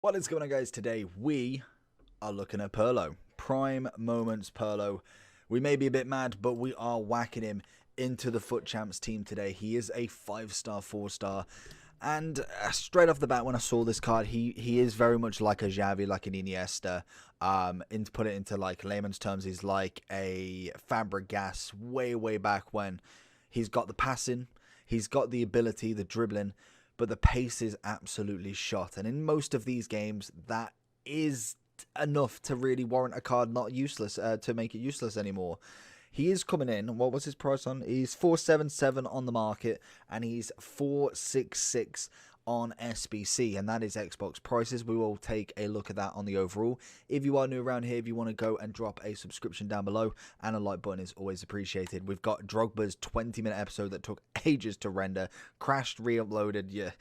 What is going on, guys? Today we are looking at Pirlo. Prime moments Pirlo. We may be a bit mad, but we are whacking him into the Foot Champs team today. He is a 5-star, 4-star. And straight off the bat, when I saw this card, he is very much like a Xavi, like an Iniesta. To put it into like layman's terms, he's like a Fabregas way back when. He's got the passing, he's got the ability, the dribbling, but the pace is absolutely shot. And in most of these games, that is enough to really warrant a card not useless, to make it useless anymore. He is coming in. What was his price on? He's 477 on the market, and he's 466 on SBC, and that is Xbox prices. We will take a look at that on the overall. If you are new around here, if you want to go and drop a subscription down below, and a like button is always appreciated. We've got Drogba's 20-minute episode that took ages to render, crashed, re-uploaded.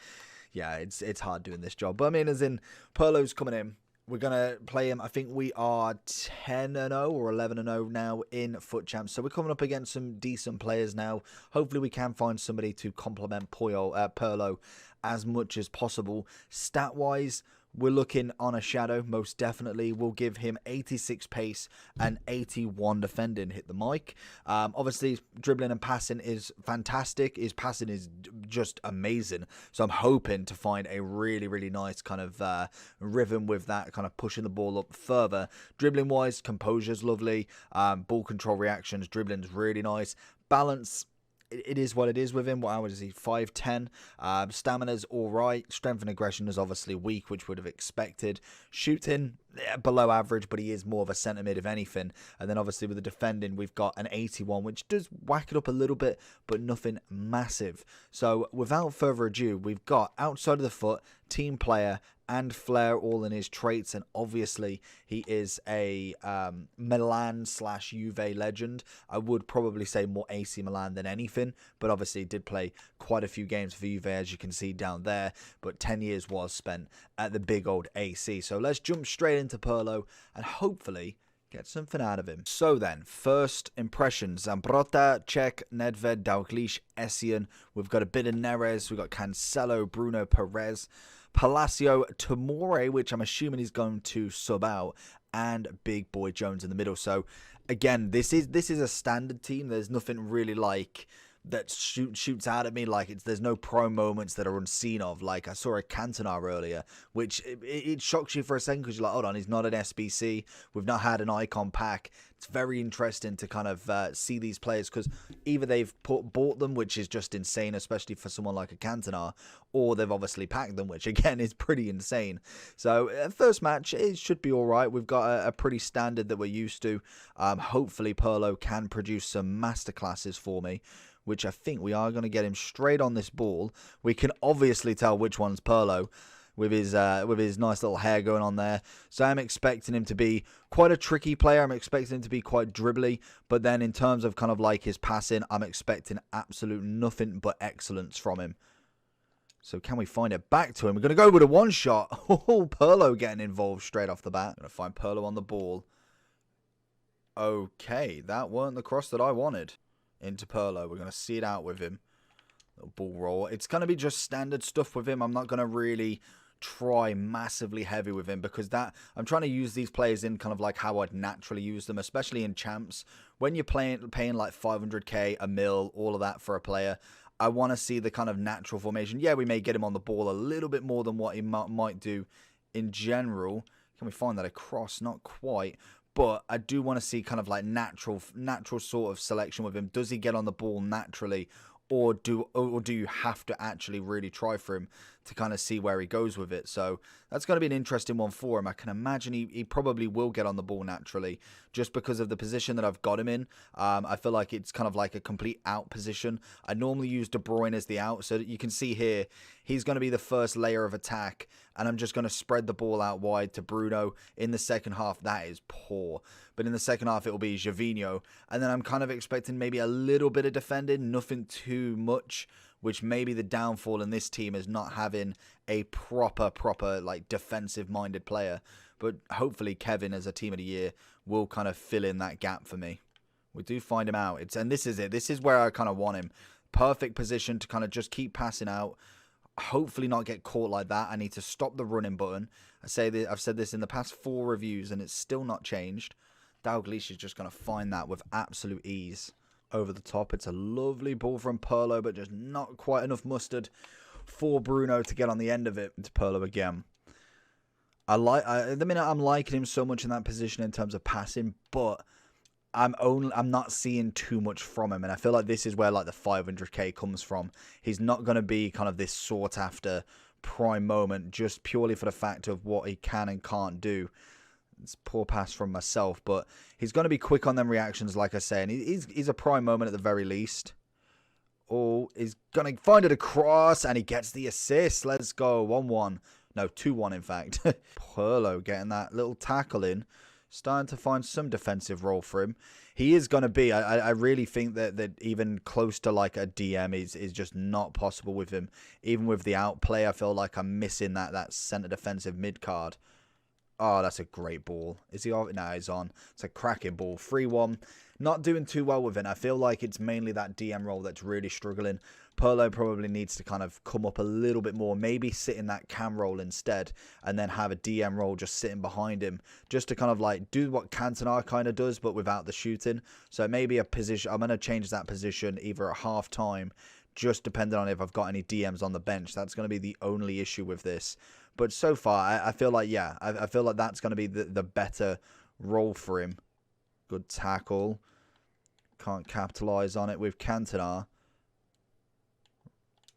Yeah, it's hard doing this job. But I mean, as in, Pirlo's coming in. We're going to play him. I think we are 10-0 or 11-0 now in Foot Champs. So we're coming up against some decent players now. Hopefully we can find somebody to complement Pirlo as much as possible. Stat-wise, we're looking on a shadow, most definitely. We'll give him 86 pace and 81 defending. Hit the mic. Obviously, dribbling and passing is fantastic. His passing is just amazing. So I'm hoping to find a really nice kind of rhythm with that, kind of pushing the ball up further. Dribbling-wise, composure's lovely. Ball control reactions, dribbling's really nice. Balance, it is what it is with him. What hours is he? 5'10". Stamina's alright. Strength and aggression is obviously weak, which would have expected. Shooting, below average, but he is more of a centre mid if anything. And then obviously with the defending, we've got an 81, which does whack it up a little bit, but nothing massive. So without further ado, we've got outside of the foot, team player, and flair all in his traits, and obviously he is a Milan/Juve legend. I would probably say more AC Milan than anything, but obviously did play quite a few games for Juve, as you can see down there, but 10 years was spent at the big old AC. So let's jump straight into Pirlo and hopefully get something out of him. So then, first impressions. Zambrotta, Cech, Nedved, Dalglish, Essien. We've got a bit of Neres. We've got Cancelo, Bruno Perez, Palacio, Tomori, which I'm assuming he's going to sub out, and Big Boy Jones in the middle. So again, this is a standard team. There's nothing really like that shoots out at me. Like, there's no pro moments that are unseen of. Like, I saw a Cantona earlier, which it shocks you for a second because you're like, hold on, he's not an SBC. We've not had an icon pack. It's very interesting to kind of see these players, because either they've bought them, which is just insane, especially for someone like a Cantona, or they've obviously packed them, which again is pretty insane. So first match, it should be all right. We've got a pretty standard that we're used to. Hopefully Pirlo can produce some masterclasses for me, which I think we are going to get him straight on this ball. We can obviously tell which one's Pirlo with his nice little hair going on there. So I'm expecting him to be quite a tricky player. I'm expecting him to be quite dribbly. But then in terms of kind of like his passing, I'm expecting absolute nothing but excellence from him. So can we find it back to him? We're going to go with a one shot. Oh, Pirlo getting involved straight off the bat. Going to find Pirlo on the ball. Okay, that weren't the cross that I wanted. Into Pirlo. We're going to see it out with him. Little ball roll. It's going to be just standard stuff with him. I'm not going to really try massively heavy with him, because that I'm trying to use these players in kind of like how I'd naturally use them, especially in champs. When you're paying like 500k, a mil, all of that for a player, I want to see the kind of natural formation. Yeah, we may get him on the ball a little bit more than what he might do in general. Can we find that across? Not quite. But I do want to see kind of like natural sort of selection with him. Does he get on the ball naturally, or do you have to actually really try for him to kind of see where he goes with it? So that's going to be an interesting one for him. I can imagine he probably will get on the ball naturally, just because of the position that I've got him in. I feel like it's kind of like a complete out position. I normally use De Bruyne as the out, so that you can see here, he's going to be the first layer of attack, and I'm just going to spread the ball out wide to Bruno. In the second half, that is poor. But in the second half, it will be Gervinho. And then I'm kind of expecting maybe a little bit of defending, nothing too much, which may be the downfall in this team, is not having a proper like defensive-minded player. But hopefully Kevin, as a team of the year, will kind of fill in that gap for me. We do find him out. And this is it. This is where I kind of want him. Perfect position to kind of just keep passing out. hopefully not get caught like that. I need to stop the running button. I've said this in the past 4 reviews, and it's still not changed. Dalglish is just going to find that with absolute ease. Over the top. It's a lovely ball from Pirlo, but just not quite enough mustard for Bruno to get on the end of it. Into Pirlo again. At the minute, I'm liking him so much in that position in terms of passing, but I'm not seeing too much from him, and I feel like this is where like the 500k comes from. He's not going to be kind of this sought after prime moment just purely for the fact of what he can and can't do. It's poor pass from myself, but he's going to be quick on them reactions, like I say, and he's a prime moment at the very least. Oh, he's going to find it across, and he gets the assist. Let's go. 1-1. No, 2-1, in fact. Pirlo getting that little tackle in. Starting to find some defensive role for him. He is going to be, I really think that even close to like a DM is just not possible with him. Even with the outplay, I feel like I'm missing that centre defensive mid card. Oh, that's a great ball. Is he off? No, he's on. It's a cracking ball. 3-1. Not doing too well with it. I feel like it's mainly that DM role that's really struggling. Pirlo probably needs to kind of come up a little bit more. Maybe sit in that cam role instead. And then have a DM role just sitting behind him. Just to kind of like do what Cantona kind of does, but without the shooting. So maybe a position. I'm going to change that position either at half time. Just depending on if I've got any DMs on the bench. That's going to be the only issue with this. But so far, I feel like, yeah, I feel like that's going to be the better role for him. Good tackle. Can't capitalise on it with Cantona. I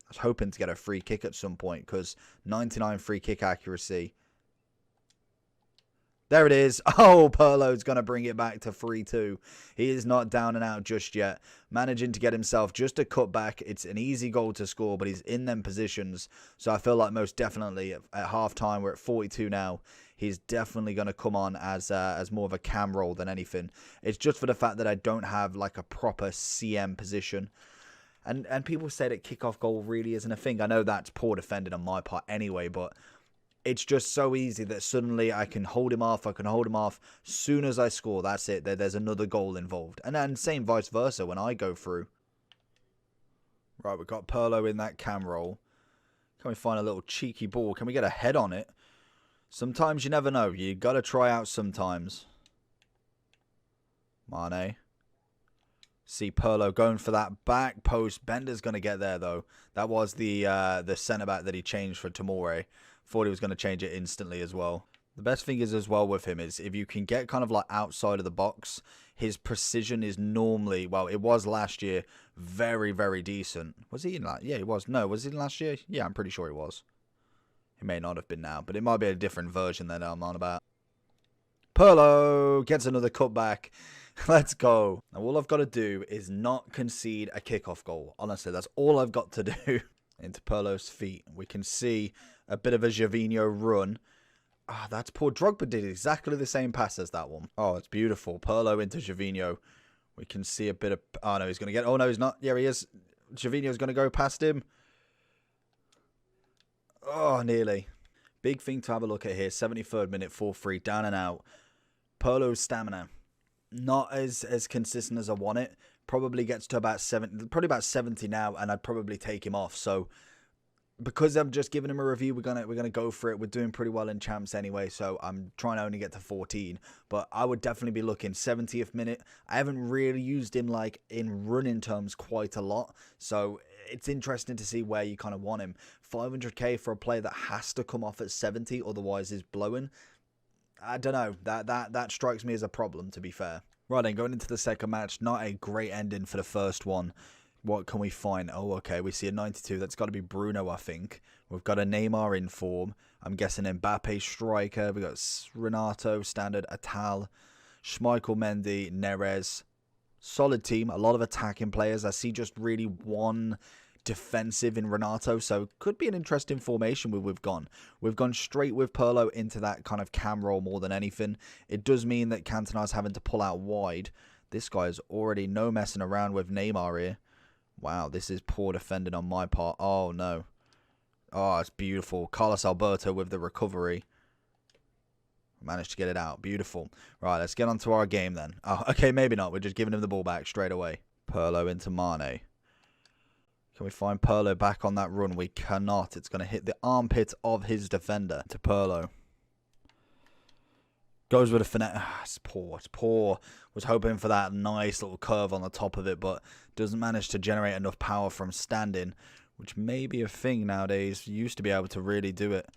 was hoping to get a free kick at some point because 99 free kick accuracy. There it is. Oh, Pirlo's going to bring it back to 3-2. He is not down and out just yet. Managing to get himself just a cutback. It's an easy goal to score, but he's in them positions. So I feel like most definitely at half-time, we're at 42 now. He's definitely going to come on as more of a cam role than anything. It's just for the fact that I don't have like a proper CM position. And people say that kickoff goal really isn't a thing. I know that's poor defending on my part anyway, but it's just so easy that suddenly I can hold him off. I can hold him off. Soon as I score, that's it. There's another goal involved. And then same vice versa when I go through. Right, we've got Pirlo in that cam roll. Can we find a little cheeky ball? Can we get a head on it? Sometimes you never know. You got to try out sometimes. Mane. See Pirlo going for that back post. Bender's going to get there, though. That was the centre-back that he changed for Tomori. Thought he was going to change it instantly as well. The best thing is as well with him is if you can get kind of like outside of the box, his precision is normally, well, it was last year, very, very decent. Was he in that? Yeah, he was. No, was he in last year? Yeah, I'm pretty sure he was. He may not have been now, but it might be a different version that I'm on about. Pirlo gets another cutback. Let's go. Now, all I've got to do is not concede a kickoff goal. Honestly, that's all I've got to do. Into Pirlo's feet. We can see a bit of a Gervinho run. Ah, that's poor. Drogba did exactly the same pass as that one. Oh, it's beautiful. Pirlo into Gervinho. We can see a bit of... Oh, no, he's going to get... Oh, no, he's not. Yeah, he is. Gervinho's going to go past him. Oh, nearly. Big thing to have a look at here. 73rd minute, 4-3, down and out. Pirlo's stamina. Not as consistent as I want it. Probably gets to about 70 now, and I'd probably take him off. So because I'm just giving him a review, we're gonna go for it. We're doing pretty well in champs anyway, so I'm trying to only get to 14. But I would definitely be looking 70th minute. I haven't really used him like in running terms quite a lot, so it's interesting to see where you kind of want him. 500k for a player that has to come off at 70, otherwise is blowing. I don't know. That strikes me as a problem, to be fair. Right then, going into the second match, not a great ending for the first one. What can we find? Oh, okay, we see a 92. That's got to be Bruno, I think. We've got a Neymar in form. I'm guessing Mbappe striker. We've got Renato, standard, Atal, Schmeichel, Mendy, Neres. Solid team. A lot of attacking players. I see just really one defensive in Renato, so could be an interesting formation we've gone. We've gone straight with Pirlo into that kind of cam role more than anything. It does mean that Cantona's having to pull out wide. This guy's already no messing around with Neymar here. Wow, this is poor defending on my part. Oh, no. Oh, it's beautiful. Carlos Alberto with the recovery. Managed to get it out. Beautiful. Right, let's get on to our game then. Oh, okay, maybe not. We're just giving him the ball back straight away. Pirlo into Mane. Can we find Pirlo back on that run? We cannot. It's going to hit the armpit of his defender. To Pirlo. Goes with a finesse. It's poor. It's poor. Was hoping for that nice little curve on the top of it, but doesn't manage to generate enough power from standing, which may be a thing nowadays. Used to be able to really do it.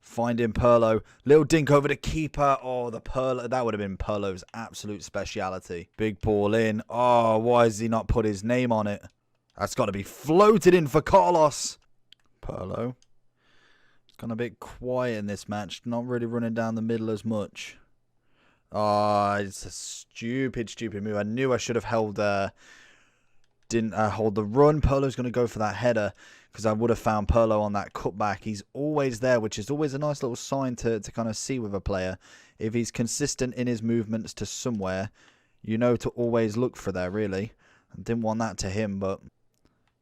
Finding Pirlo. Little dink over the keeper. Oh, the Pirlo. That would have been Pirlo's absolute speciality. Big ball in. Oh, why has he not put his name on it? That's got to be floated in for Carlos. Pirlo. It's gone a bit quiet in this match. Not really running down the middle as much. Oh, it's a stupid move. I knew I should have held... didn't hold the run. Pirlo's going to go for that header because I would have found Pirlo on that cutback. He's always there, which is always a nice little sign to kind of see with a player. If he's consistent in his movements to somewhere, you know to always look for there, really. I didn't want that to him, but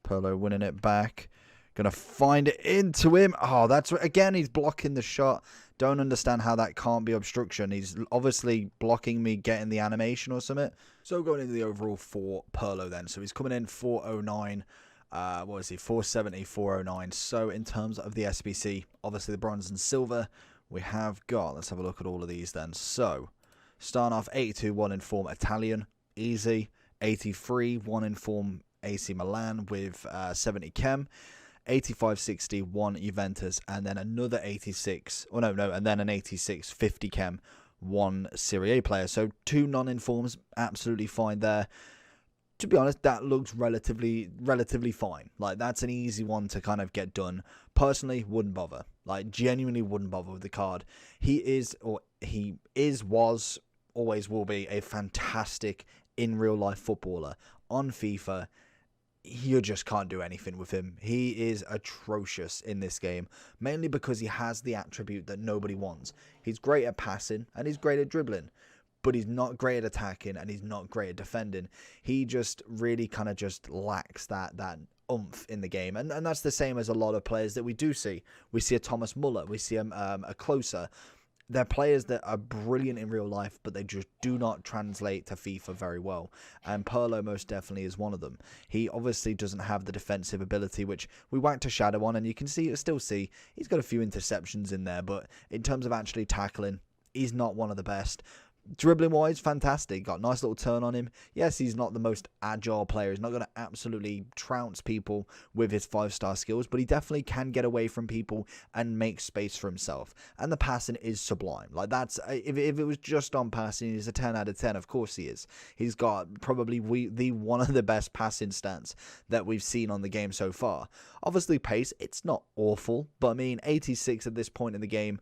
Pirlo winning it back. Going to find it into him. Oh, that's... Again, he's blocking the shot. Don't understand how that can't be obstruction. He's obviously blocking me getting the animation or something. So going into the overall for Pirlo then. So he's coming in 409. What is he? 470, 409. So in terms of the SBC, obviously the bronze and silver, we have got... Let's have a look at all of these then. So starting off 82, 1 in form Italian. Easy. 83, 1 in form AC Milan with 70 chem. 85-60, 1 Juventus, and then another 86, oh no, and then an 86, 50 chem, 1 Serie A player. So 2 non-informs, absolutely fine there. To be honest, that looks relatively fine. Like, that's an easy one to kind of get done. Personally, wouldn't bother. Like, genuinely wouldn't bother with the card. He was, always will be a fantastic in real life footballer. On FIFA, you just can't do anything with him. He is atrocious in this game, mainly because he has the attribute that nobody wants. He's great at passing and he's great at dribbling, but he's not great at attacking and he's not great at defending. He just really kind of just lacks that oomph in the game, and that's the same as a lot of players that we do see. We see a Thomas Muller, we see a Closer. They're players that are brilliant in real life, but they just do not translate to FIFA very well. And Pirlo most definitely is one of them. He obviously doesn't have the defensive ability, which we whacked a shadow on, and you can still see he's got a few interceptions in there, but in terms of actually tackling, he's not one of the best. Dribbling wise, fantastic. Got a nice little turn on him. Yes, he's not the most agile player. He's not going to absolutely trounce people with his 5-star skills, but he definitely can get away from people and make space for himself. And the passing is sublime. Like, that's... If it was just on passing, he's a 10 out of 10. Of course he is. He's got probably one of the best passing stats that we've seen on the game so far. Obviously, pace, it's not awful, but I mean, 86 at this point in the game...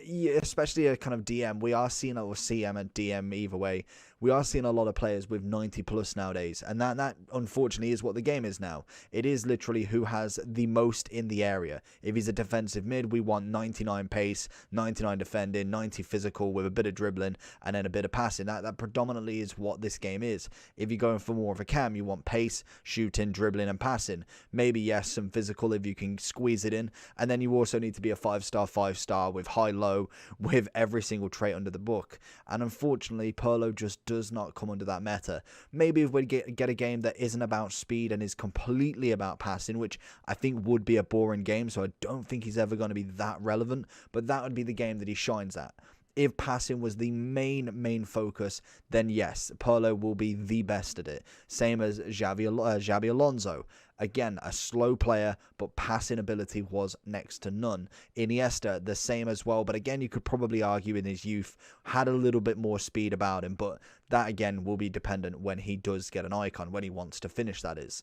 Yeah, especially a kind of DM, we are seeing, or CM and DM either way, we are seeing a lot of players with 90 plus nowadays, and that unfortunately is what the game is now. It is literally who has the most in the area. If he's a defensive mid, we want 99 pace, 99 defending, 90 physical with a bit of dribbling and then a bit of passing. That predominantly is what this game is. If you're going for more of a cam, you want pace, shooting, dribbling and passing. Maybe yes, some physical if you can squeeze it in, and then you also need to be a 5-star with high-low, with every single trait under the book. And unfortunately, Pirlo just does not come under that meta. Maybe if we get a game that isn't about speed and is completely about passing, which I think would be a boring game, so I don't think he's ever going to be that relevant, but that would be the game that he shines at. If passing was the main focus, then yes, Pirlo will be the best at it. Same as Xabi Alonso. Again, a slow player, but passing ability was next to none. Iniesta, the same as well, but again, you could probably argue in his youth, had a little bit more speed about him, but that again will be dependent when he does get an icon, when he wants to finish, that is.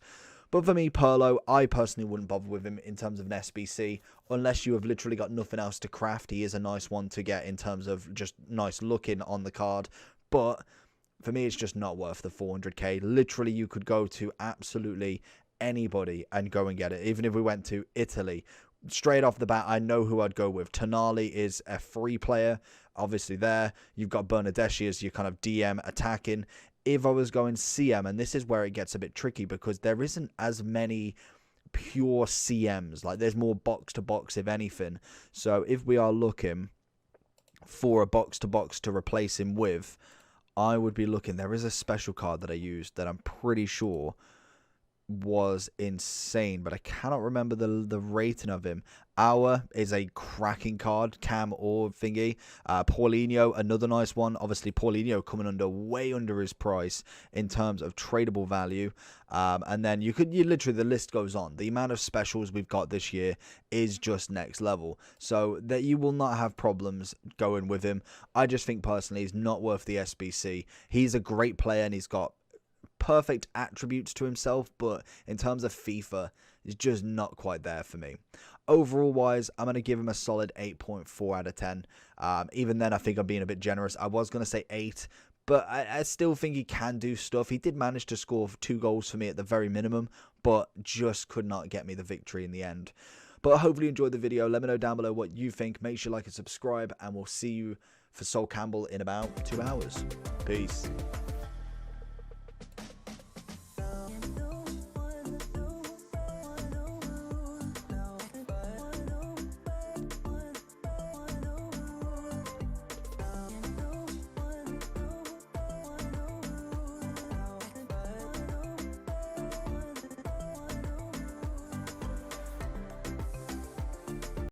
But for me, Pirlo, I personally wouldn't bother with him in terms of an SBC, unless you have literally got nothing else to craft. He is a nice one to get in terms of just nice looking on the card, but for me, it's just not worth the 400k. Literally, you could go to absolutely anybody and go and get it. Even if we went to Italy, straight off the bat, I know who I'd go with. Tonali is a free player, obviously there. You've got Bernardeschi as your kind of DM attacking. If I was going CM, and this is where it gets a bit tricky because there isn't as many pure CMs. Like, there's more box to box, if anything. So if we are looking for a box to box to replace him with, I would be looking. There is a special card that I used that I'm pretty sure was insane, but I cannot remember the rating of him. Our is a cracking card, Cam or thingy. Paulinho, another nice one. Obviously, Paulinho coming under way under his price in terms of tradable value. And then you literally, the list goes on. The amount of specials we've got this year is just next level. So that you will not have problems going with him. I just think personally he's not worth the SBC. He's a great player and he's got perfect attributes to himself, but in terms of FIFA, it's just not quite there for me. Overall wise, I'm going to give him a solid 8.4 out of 10. Even then, I think I'm being a bit generous. I was going to say 8, but I still think he can do stuff. He did manage to score 2 goals for me at the very minimum, but just could not get me the victory in the end. But hopefully you enjoyed the video. Let me know down below what you think. Make sure you like and subscribe, and we'll see you for Sol Campbell in about 2 hours. Peace.